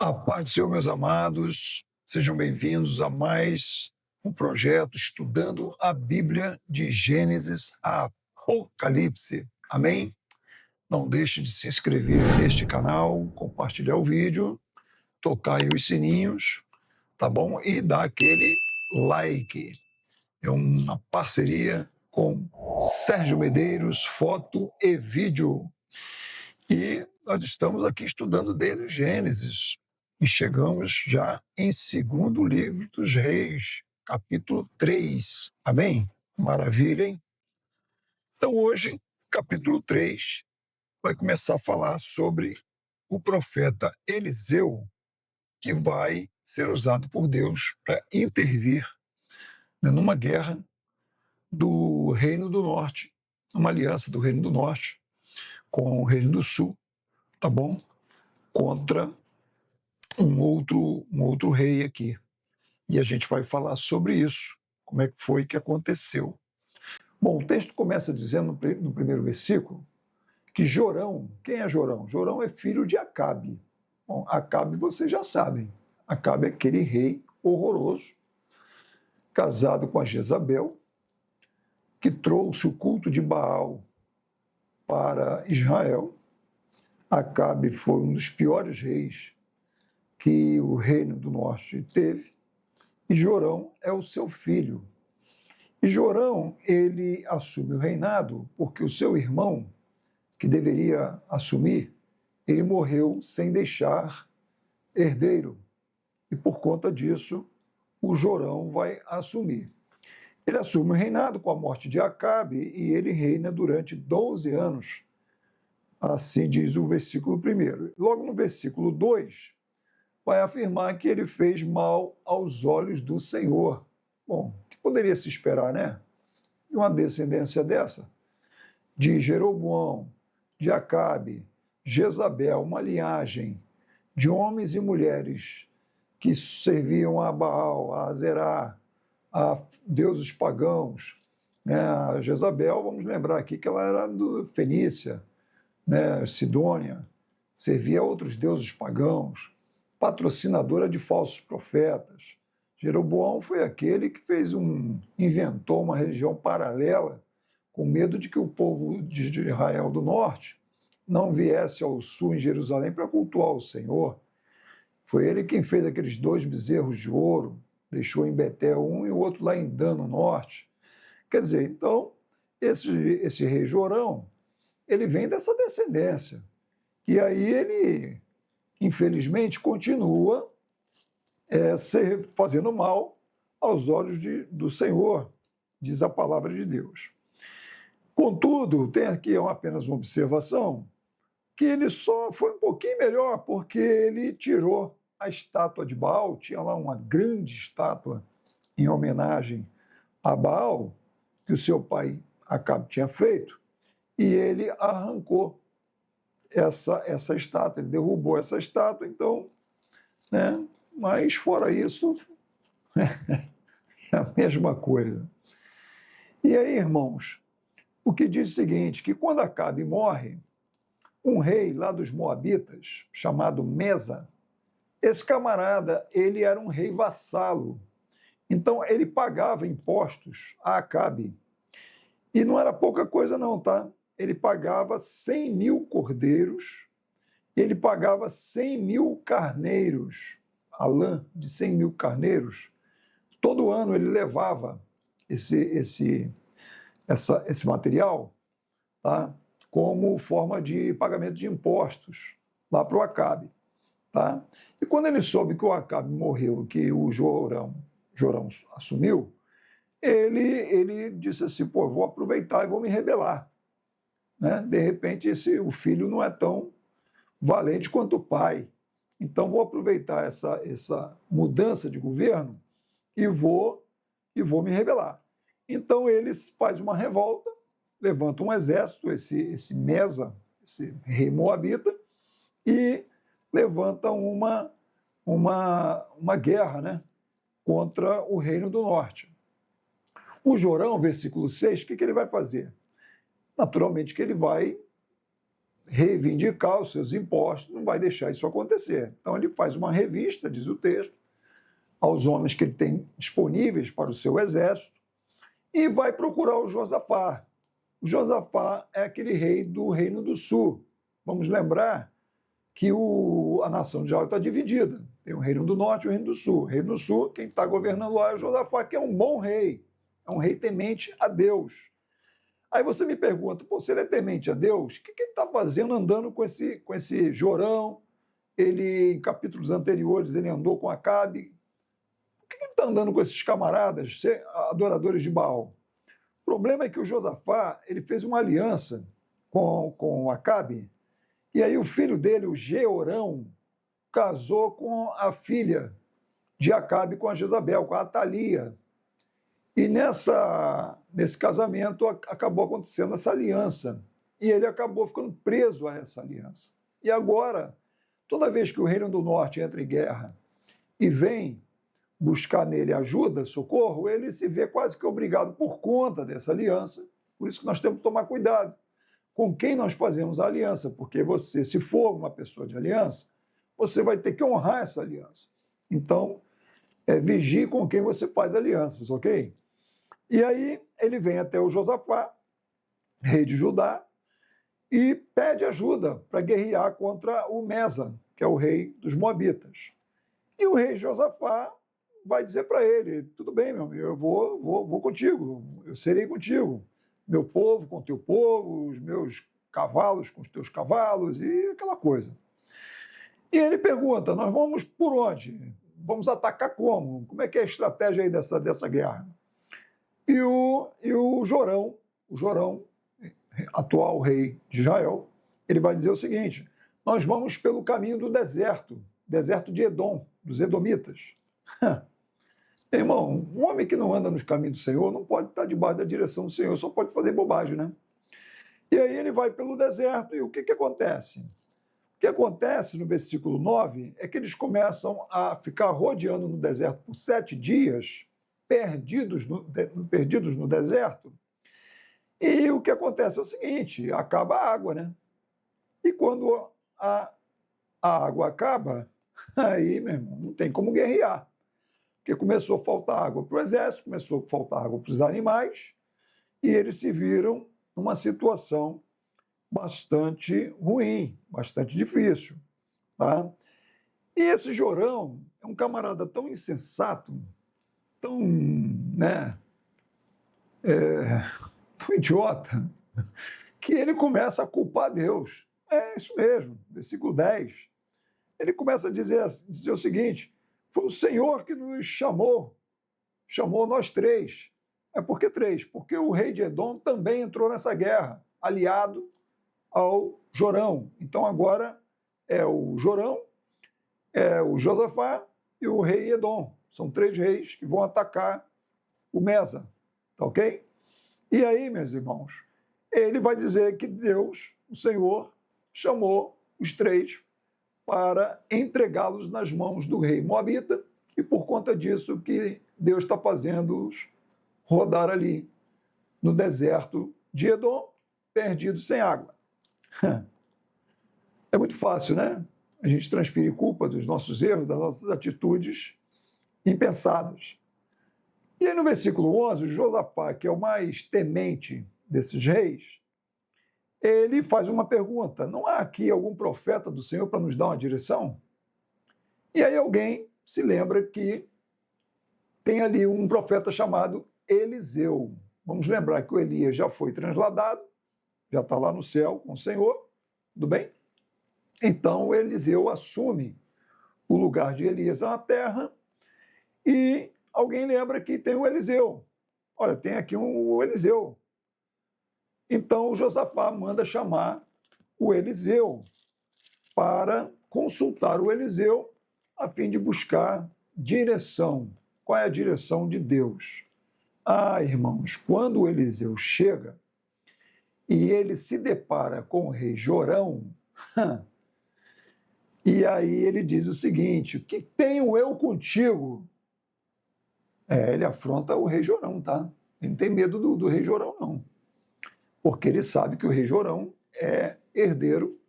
A paz do Senhor, meus amados, sejam bem-vindos a mais um projeto estudando a Bíblia de Gênesis a Apocalipse. Amém? Não deixe de se inscrever neste canal, compartilhar o vídeo, tocar aí os sininhos, tá bom? E dar aquele like. É uma parceria com Sérgio Medeiros, foto e vídeo. E nós estamos aqui estudando desde Gênesis e chegamos já em segundo livro dos Reis, capítulo 3. Amém? Maravilha, hein? Então hoje, capítulo 3, vai começar a falar sobre o profeta Eliseu, que vai ser usado por Deus para intervir, né, numa guerra do Reino do Norte, uma aliança do Reino do Norte com o Reino do Sul, tá bom? Contra um outro rei aqui. E a gente vai falar sobre isso, como é que foi que aconteceu. Bom, o texto começa dizendo no primeiro versículo que Jorão, quem é Jorão? Jorão é filho de Acabe. Bom, Acabe vocês já sabem. Acabe é aquele rei horroroso, casado com a Jezabel, que trouxe o culto de Baal para Israel. Acabe foi um dos piores reis que o Reino do Norte teve, e Jorão é o seu filho. E Jorão, ele assume o reinado porque o seu irmão, que deveria assumir, ele morreu sem deixar herdeiro. E por conta disso, o Jorão vai assumir. Ele assume o reinado com a morte de Acabe e ele reina durante 12 anos. Assim diz o versículo 1. Logo no versículo 2, vai afirmar que ele fez mal aos olhos do Senhor. Bom, o que poderia se esperar, né? De uma descendência dessa? De Jeroboão, de Acabe, Jezabel, uma linhagem de homens e mulheres que serviam a Baal, a Azerá, a deuses pagãos. Né? A Jezabel, vamos lembrar aqui que ela era do Fenícia, né? Sidônia, servia a outros deuses pagãos, patrocinadora de falsos profetas. Jeroboão foi aquele que inventou uma religião paralela, com medo de que o povo de Israel do norte não viesse ao sul em Jerusalém para cultuar o Senhor. Foi ele quem fez aqueles 2 bezerros de ouro, deixou em Betel um e o outro lá em Dan, no norte. Quer dizer, então, esse rei Jorão, ele vem dessa descendência. E aí ele, infelizmente, continua fazendo mal aos olhos do Senhor, diz a palavra de Deus. Contudo, tem aqui apenas uma observação, que ele só foi um pouquinho melhor, porque ele tirou a estátua de Baal, tinha lá uma grande estátua em homenagem a Baal, que o seu pai Acabe tinha feito, e ele arrancou essa estátua, ele derrubou essa estátua, então, né? Mas fora isso, é a mesma coisa. E aí, irmãos, o que diz o seguinte, que quando Acabe morre, um rei lá dos Moabitas, chamado Mesa, esse camarada, ele era um rei vassalo, então ele pagava impostos a Acabe, e não era pouca coisa não, tá? Ele pagava 100 mil cordeiros, ele pagava 100 mil carneiros, a lã de 100 mil carneiros. Todo ano ele levava esse material, tá, como forma de pagamento de impostos lá para o Acabe. Tá? E quando ele soube que o Acabe morreu, que o Jorão assumiu, ele disse assim, pô, vou aproveitar e vou me rebelar. Né? De repente, o filho não é tão valente quanto o pai. Então, vou aproveitar essa mudança de governo e vou me rebelar. Então, ele faz uma revolta, levanta um exército, esse Mesa, esse rei moabita, e levanta uma guerra, né, contra o Reino do Norte. O Jorão, versículo 6, o que ele vai fazer? Naturalmente que ele vai reivindicar os seus impostos, não vai deixar isso acontecer. Então ele faz uma revista, diz o texto, aos homens que ele tem disponíveis para o seu exército, e vai procurar o Josafá. O Josafá é aquele rei do Reino do Sul. Vamos lembrar que a nação de Israel está dividida. Tem o Reino do Norte e o Reino do Sul. O Reino do Sul, quem está governando lá é o Josafá, que é um bom rei, é um rei temente a Deus. Aí você me pergunta, pô, se ele é temente a Deus, o que ele está fazendo andando com esse Jorão? Ele, em capítulos anteriores, ele andou com Acabe. Por que ele está andando com esses camaradas, adoradores de Baal? O problema é que o Josafá ele fez uma aliança com Acabe, e aí o filho dele, o Jeorão, casou com a filha de Acabe, com a Jezabel, com a Atalia. E nesse casamento acabou acontecendo essa aliança. E ele acabou ficando preso a essa aliança. E agora, toda vez que o Reino do Norte entra em guerra e vem buscar nele ajuda, socorro, ele se vê quase que obrigado por conta dessa aliança. Por isso que nós temos que tomar cuidado com quem nós fazemos a aliança, porque você, se for uma pessoa de aliança, você vai ter que honrar essa aliança. Então, vigie com quem você faz alianças, ok? E aí ele vem até o Josafá, rei de Judá, e pede ajuda para guerrear contra o Mesa, que é o rei dos Moabitas. E o rei Josafá vai dizer para ele, tudo bem, meu amigo, eu vou contigo, eu serei contigo. Meu povo com teu povo, os meus cavalos com os teus cavalos, e aquela coisa. E ele pergunta, nós vamos por onde? Vamos atacar como? Como é que é a estratégia aí dessa guerra? E o Jorão, atual rei de Israel, ele vai dizer o seguinte, nós vamos pelo caminho do deserto de Edom, dos Edomitas. Irmão, um homem que não anda nos caminhos do Senhor não pode estar debaixo da direção do Senhor, só pode fazer bobagem, né? E aí ele vai pelo deserto, e o que acontece? O que acontece no versículo 9 é que eles começam a ficar rodeando no deserto por 7 dias, perdidos no deserto, e o que acontece é o seguinte, acaba a água, né? E quando a água acaba, aí, meu irmão, não tem como guerrear, porque começou a faltar água para o exército, começou a faltar água para os animais, e eles se viram numa situação bastante ruim, bastante difícil. Tá? E esse Jorão é um camarada tão insensato, tão, tão idiota, que ele começa a culpar Deus. É isso mesmo, versículo 10. Ele começa a dizer o seguinte, foi o Senhor que nos chamou nós três. Por que três? Porque o rei de Edom também entrou nessa guerra, aliado ao Jorão. Então agora é o Jorão, é o Josafá e o rei Edom. São 3 reis que vão atacar o Mesa, tá ok? E aí, meus irmãos, ele vai dizer que Deus, o Senhor, chamou os 3 para entregá-los nas mãos do rei Moabita, e por conta disso que Deus está fazendo-os rodar ali no deserto de Edom, perdidos sem água. É muito fácil, né? A gente transferir culpa dos nossos erros, das nossas atitudes impensadas. E aí no versículo 11, o Josafá, que é o mais temente desses reis, ele faz uma pergunta, não há aqui algum profeta do Senhor para nos dar uma direção? E aí alguém se lembra que tem ali um profeta chamado Eliseu. Vamos lembrar que o Elias já foi transladado, já está lá no céu com o Senhor, tudo bem? Então o Eliseu assume o lugar de Elias na terra e alguém lembra que tem o Eliseu. Olha, tem aqui o Eliseu. Então o Josafá manda chamar o Eliseu para consultar o Eliseu a fim de buscar direção. Qual é a direção de Deus? Ah, irmãos, quando o Eliseu chega e ele se depara com o rei Jorão, e aí ele diz o seguinte, que tenho eu contigo? Ele afronta o rei Jorão, tá? Ele não tem medo do rei Jorão, não. Porque ele sabe que o rei Jorão é herdeiro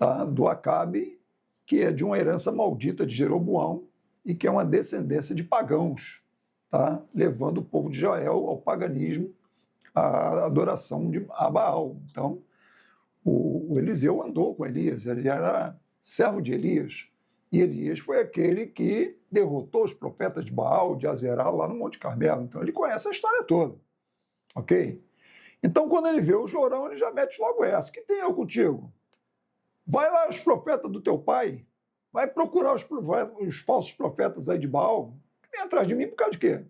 tá? Do Acabe, que é de uma herança maldita de Jeroboão e que é uma descendência de pagãos, tá? Levando o povo de Israel ao paganismo, à adoração a Baal. Então, o Eliseu andou com Elias, ele era servo de Elias. E Elias foi aquele que derrotou os profetas de Baal, de Azerá, lá no Monte Carmelo. Então, ele conhece a história toda, ok? Então, quando ele vê o Jorão, ele já mete logo essa. O que tem eu contigo? Vai lá os profetas do teu pai, vai procurar os falsos profetas aí de Baal, que vem atrás de mim por causa de quê?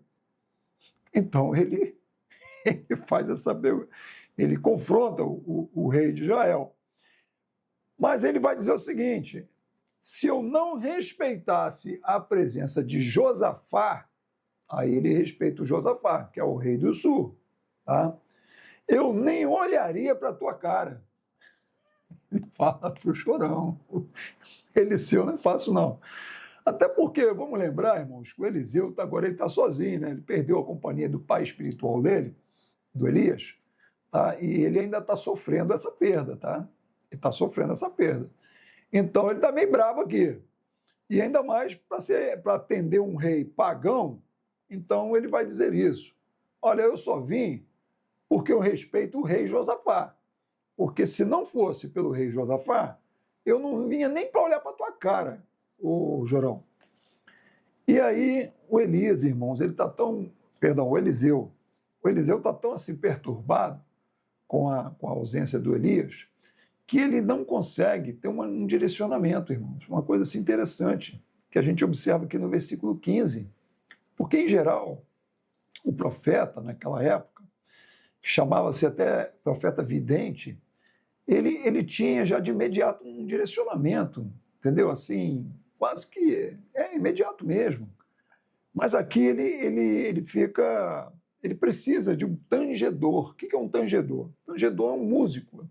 Então, ele faz essa pergunta, ele confronta o rei de Israel. Mas ele vai dizer o seguinte: se eu não respeitasse a presença de Josafá, aí ele respeita o Josafá, que é o rei do sul, tá? Eu nem olharia para a tua cara. Ele fala para o Chorão. Eliseu não é fácil, não. Até porque, vamos lembrar, irmãos, que o Eliseu agora ele está sozinho, né? Ele perdeu a companhia do pai espiritual dele, do Elias, tá? E ele ainda está sofrendo essa perda, tá? Ele está sofrendo essa perda. Então ele está meio bravo aqui. E ainda mais para atender um rei pagão, então ele vai dizer isso. Olha, eu só vim porque eu respeito o rei Josafá. Porque se não fosse pelo rei Josafá, eu não vinha nem para olhar para tua cara, ô Jorão. E aí o Elias, irmãos, ele está tão... Perdão, o Eliseu está tão assim perturbado com a ausência do Elias, que ele não consegue ter um direcionamento, irmãos. Uma coisa assim interessante, que a gente observa aqui no versículo 15. Porque, em geral, o profeta, naquela época, chamava-se até profeta vidente, ele tinha já de imediato um direcionamento, entendeu? Assim, quase que é imediato mesmo. Mas aqui ele precisa de um tangedor. O que é um tangedor? Tangedor é um músico.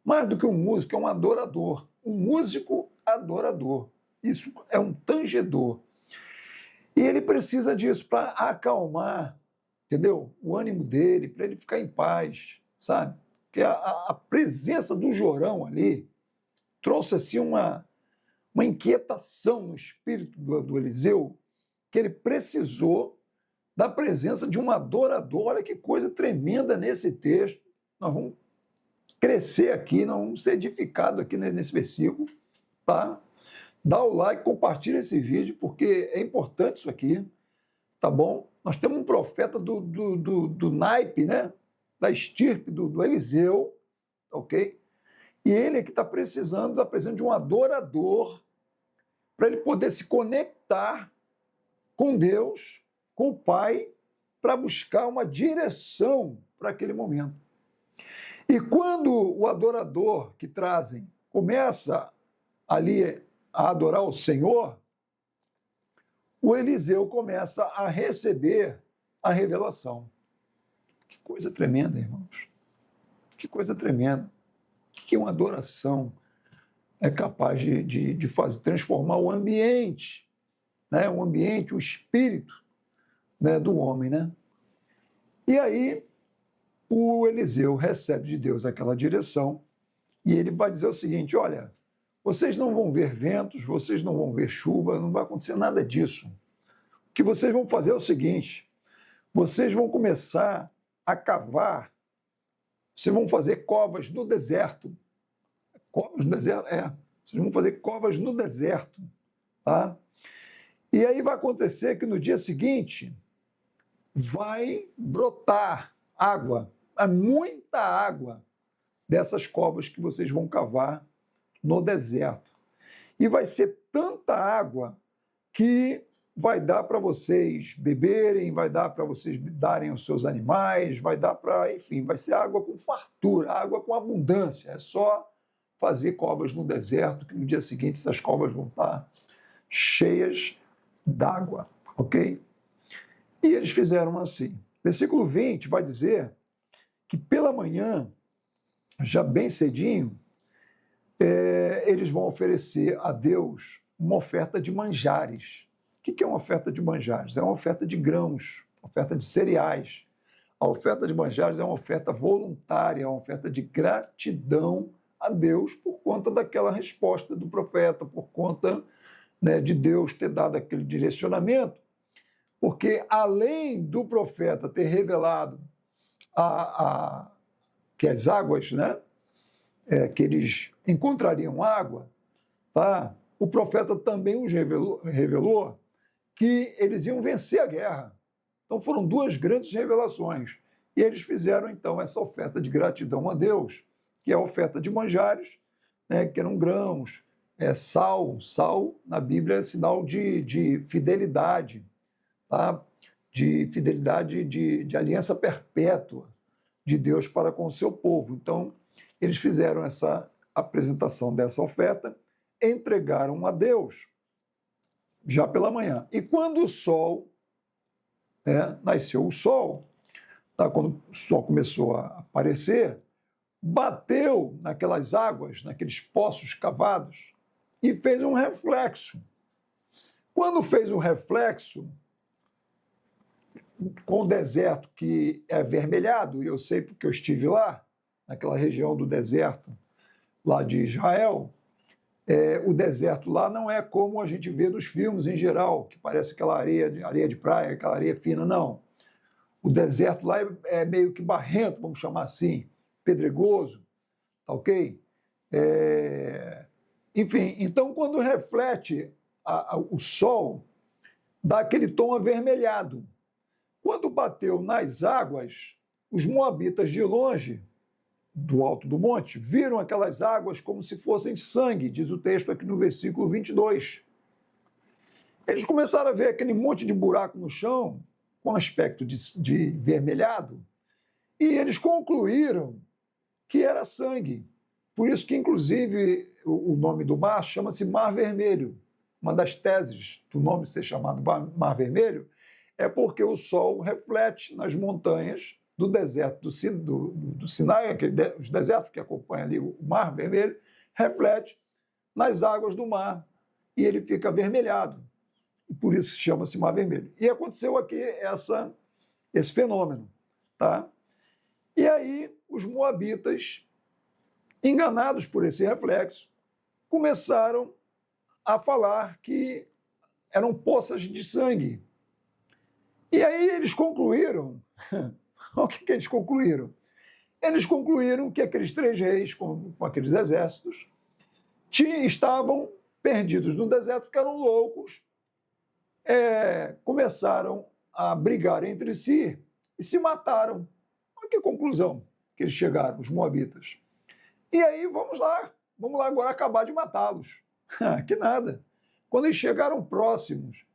Mais do que um músico, é um adorador. Um músico adorador. Isso é um tangedor. E ele precisa disso para acalmar, entendeu? O ânimo dele, para ele ficar em paz, sabe? Porque a presença do Jorão ali trouxe assim uma inquietação no espírito do Eliseu, que ele precisou da presença de um adorador. Olha que coisa tremenda nesse texto. Nós vamos crescer aqui, nós vamos ser edificados aqui nesse versículo, tá? Dá o like, compartilha esse vídeo, porque é importante isso aqui, tá bom? Nós temos um profeta do naipe, né? Da estirpe do Eliseu, ok? E ele é que está precisando da presença de um adorador para ele poder se conectar com Deus, com o Pai, para buscar uma direção para aquele momento. E quando o adorador que trazem começa ali a adorar o Senhor, o Eliseu começa a receber a revelação. Que coisa tremenda, irmãos. Que coisa tremenda. O que uma adoração é capaz de fazer, transformar o ambiente, né? O ambiente, o espírito, né, do homem, né? E aí o Eliseu recebe de Deus aquela direção e ele vai dizer o seguinte: olha, vocês não vão ver ventos, vocês não vão ver chuva, não vai acontecer nada disso. O que vocês vão fazer é o seguinte: vocês vão começar a cavar, vocês vão fazer covas no deserto. Covas no deserto? Vocês vão fazer covas no deserto, tá? E aí vai acontecer que no dia seguinte vai brotar água, muita água dessas covas que vocês vão cavar no deserto. E vai ser tanta água que vai dar para vocês beberem, vai dar para vocês darem aos seus animais, vai dar para, enfim, vai ser água com fartura, água com abundância. É só fazer covas no deserto, que no dia seguinte essas covas vão estar cheias d'água, ok? E eles fizeram assim. Versículo 20 vai dizer que pela manhã, já bem cedinho, eles vão oferecer a Deus uma oferta de manjares. O que é uma oferta de manjares? É uma oferta de grãos, oferta de cereais. A oferta de manjares é uma oferta voluntária, é uma oferta de gratidão a Deus por conta daquela resposta do profeta, por conta, né, de Deus ter dado aquele direcionamento, porque além do profeta ter revelado que as águas, né, que eles encontrariam água, tá? O profeta também os revelou que eles iam vencer a guerra. Então foram duas grandes revelações. E eles fizeram, então, essa oferta de gratidão a Deus, que é a oferta de manjares, né, que eram grãos, sal. Sal, na Bíblia, é sinal de fidelidade, tá? De fidelidade, de aliança perpétua de Deus para com o seu povo. Então, eles fizeram essa apresentação dessa oferta, entregaram a Deus já pela manhã. E quando o sol, nasceu o sol, tá? Quando o sol começou a aparecer, bateu naquelas águas, naqueles poços cavados, e fez um reflexo. Quando fez um reflexo, com o deserto que é avermelhado, e eu sei porque eu estive lá, naquela região do deserto, lá de Israel, o deserto lá não é como a gente vê nos filmes em geral, que parece aquela areia de praia, aquela areia fina, não. O deserto lá é meio que barrento, vamos chamar assim, pedregoso, tá ok? Enfim, então quando reflete o sol, dá aquele tom avermelhado. Quando bateu nas águas, os moabitas de longe, do alto do monte, viram aquelas águas como se fossem sangue, diz o texto aqui no versículo 22. Eles começaram a ver aquele monte de buraco no chão, com aspecto de vermelhado, e eles concluíram que era sangue. Por isso que, inclusive, o nome do mar chama-se Mar Vermelho. Uma das teses do nome ser chamado Mar Vermelho é porque o sol reflete nas montanhas do deserto do Sinai, os desertos que acompanham ali o Mar Vermelho, reflete nas águas do mar e ele fica avermelhado. E por isso chama-se Mar Vermelho. E aconteceu aqui esse fenômeno. Tá? E aí os moabitas, enganados por esse reflexo, começaram a falar que eram poças de sangue. E aí eles concluíram... O que eles concluíram? Eles concluíram que aqueles 3 reis, com aqueles exércitos, estavam perdidos no deserto, ficaram loucos, começaram a brigar entre si e se mataram. Olha que conclusão que eles chegaram, os moabitas. E aí, vamos lá agora acabar de matá-los. Que nada. Quando eles chegaram próximos,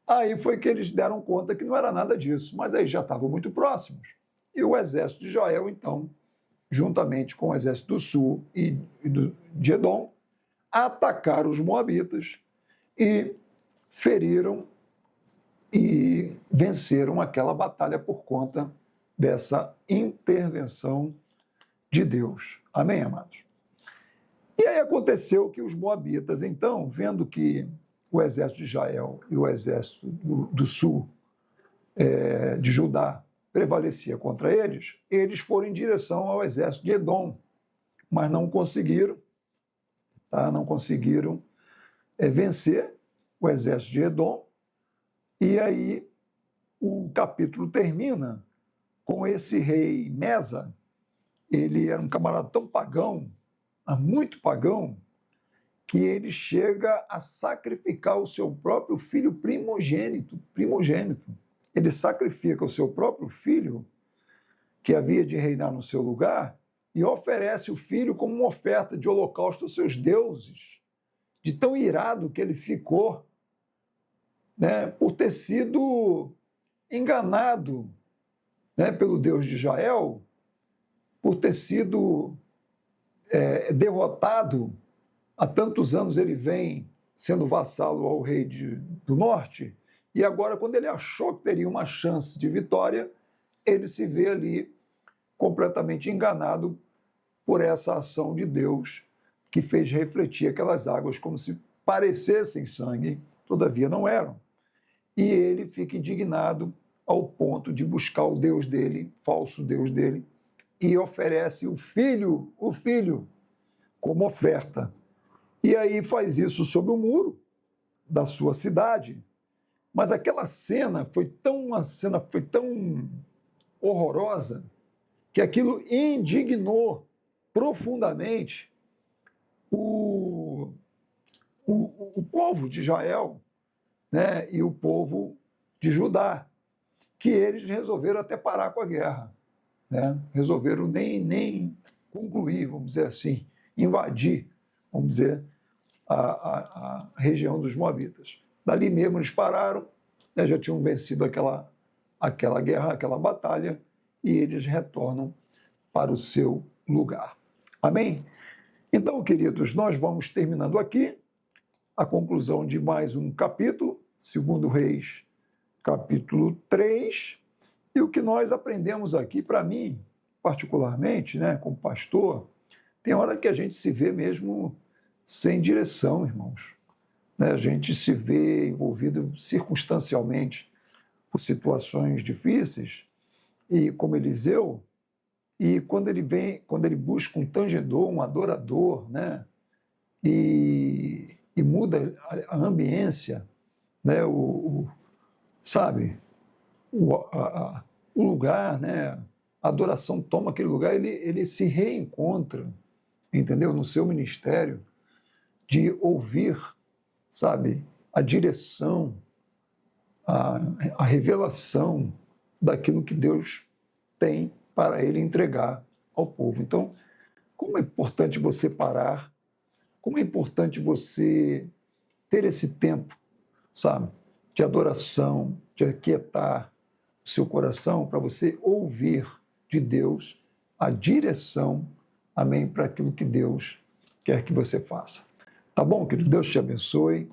aí foi que eles deram conta que não era nada disso, mas aí já estavam muito próximos. E o exército de Israel, então, juntamente com o exército do sul e de Edom, atacaram os moabitas e feriram e venceram aquela batalha por conta dessa intervenção de Deus. Amém, amados? E aí aconteceu que os moabitas, então, vendo que o exército de Israel e o exército do sul de Judá prevalecia contra eles, eles foram em direção ao exército de Edom, mas não conseguiram, tá? Não conseguiram vencer o exército de Edom, e aí o capítulo termina com esse rei Mesa. Ele era um camarada tão pagão, muito pagão, que ele chega a sacrificar o seu próprio filho primogênito. Ele sacrifica o seu próprio filho, que havia de reinar no seu lugar, e oferece o filho como uma oferta de holocausto aos seus deuses, de tão irado que ele ficou, né, por ter sido enganado, né, pelo Deus de Israel, por ter sido derrotado. Há tantos anos ele vem sendo vassalo ao rei do norte, e agora, quando ele achou que teria uma chance de vitória, ele se vê ali completamente enganado por essa ação de Deus, que fez refletir aquelas águas como se parecessem sangue, todavia não eram. E ele fica indignado ao ponto de buscar o Deus dele, falso Deus dele, e oferece o filho como oferta. E aí faz isso sobre o muro da sua cidade. Mas aquela cena foi tão horrorosa que aquilo indignou profundamente o povo de Israel, né, e o povo de Judá, que eles resolveram até parar com a guerra, né? Resolveram nem concluir, vamos dizer assim, invadir, vamos dizer, a região dos Moabitas. Dali mesmo eles pararam, né, já tinham vencido aquela guerra, aquela batalha, e eles retornam para o seu lugar. Amém? Então, queridos, nós vamos terminando aqui a conclusão de mais um capítulo, 2 Reis, capítulo 3, e o que nós aprendemos aqui, para mim, particularmente, né, como pastor, tem hora que a gente se vê mesmo sem direção, irmãos. Né? A gente se vê envolvido circunstancialmente por situações difíceis, e como Eliseu, e quando ele busca um tangedor, um adorador, né, e muda a ambiência, né, sabe, o lugar, né, a adoração toma aquele lugar, ele se reencontra, entendeu, no seu ministério, de ouvir, sabe, a direção, a revelação daquilo que Deus tem para ele entregar ao povo. Então, como é importante você parar, como é importante você ter esse tempo, sabe, de adoração, de aquietar o seu coração para você ouvir de Deus a direção, amém, para aquilo que Deus quer que você faça. Tá bom, querido? Deus te abençoe,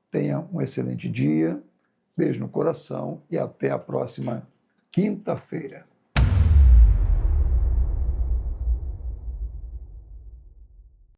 tenha um excelente dia, beijo no coração e até a próxima quinta-feira.